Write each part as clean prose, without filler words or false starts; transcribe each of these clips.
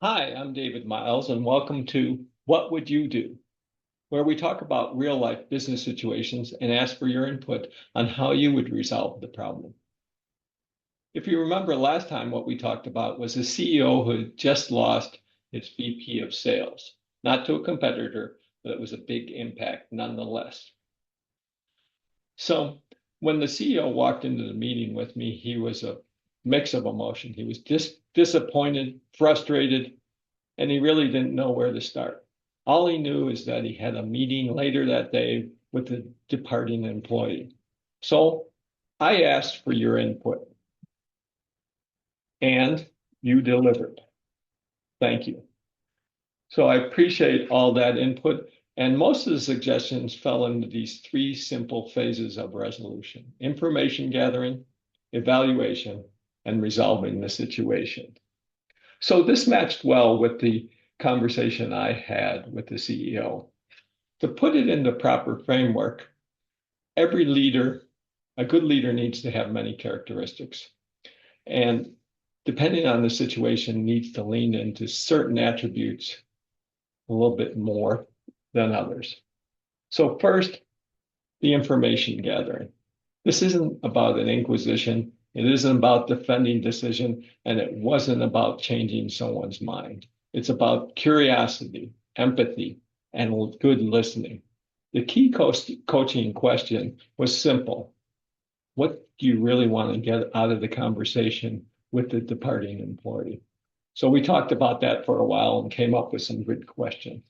Hi, I'm David Miles, and welcome to What Would You Do, where we talk about real life business situations and ask for your input on how you would resolve the problem. If you remember last time, what we talked about was a CEO who had just lost its VP of sales, not to a competitor, but it was a big impact nonetheless. So when the CEO walked into the meeting with me, he was a mix of emotion. He was disappointed, frustrated, and he really didn't know where to start. All he knew is that he had a meeting later that day with the departing employee. So I asked for your input, and you delivered. Thank you. So I appreciate all that input. And most of the suggestions fell into these three simple phases of resolution: information gathering, evaluation, and resolving the situation. So this matched well with the conversation I had with the CEO. To put it into proper framework, every leader, a good leader needs to have many characteristics. And depending on the situation, needs to lean into certain attributes a little bit more than others. So first, the information gathering. This isn't about an inquisition. It isn't about defending decision, and it wasn't about changing someone's mind. It's about curiosity, empathy, and good listening. The key coaching question was simple. What do you really want to get out of the conversation with the departing employee? So we talked about that for a while and came up with some good questions.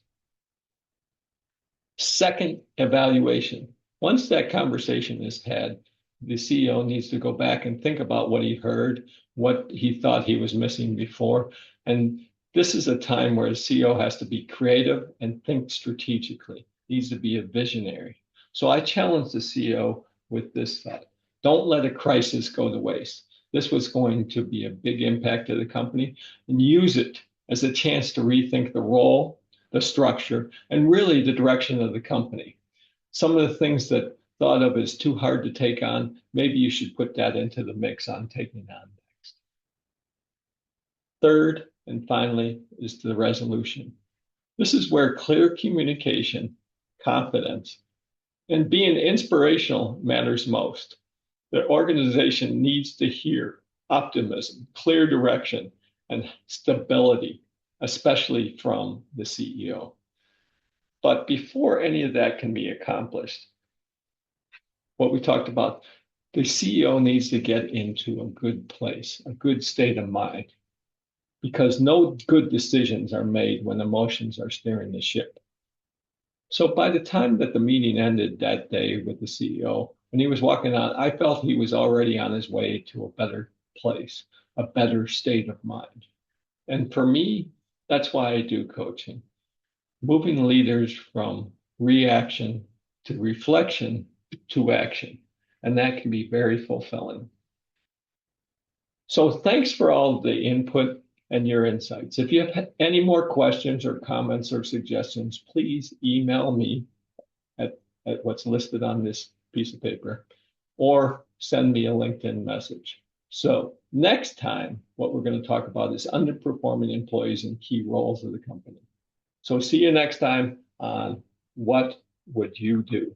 Second, evaluation. Once that conversation is had, the CEO needs to go back and think about what he heard, what he thought he was missing before. And this is a time where a CEO has to be creative and think strategically, needs to be a visionary. So I challenge the CEO with this thought. Don't let a crisis go to waste. This was going to be a big impact to the company, and use it as a chance to rethink the role, the structure, and really the direction of the company. Some of the things that thought of as too hard to take on, maybe you should put that into the mix on taking on next. Third, and finally, is the resolution. This is where clear communication, confidence, and being inspirational matters most. The organization needs to hear optimism, clear direction, and stability, especially from the CEO. But before any of that can be accomplished, what we talked about, the CEO needs to get into a good place, a good state of mind, because no good decisions are made when emotions are steering the ship. So by the time that the meeting ended that day with the CEO, when he was walking out, I felt he was already on his way to a better place, a better state of mind. And for me, that's why I do coaching, moving leaders from reaction to reflection to action. And that can be very fulfilling. So thanks for all of the input and your insights. If you have any more questions or comments or suggestions, please email me at what's listed on this piece of paper or send me a LinkedIn message. So next time, what we're going to talk about is underperforming employees in key roles of the company. So see you next time on What Would You Do?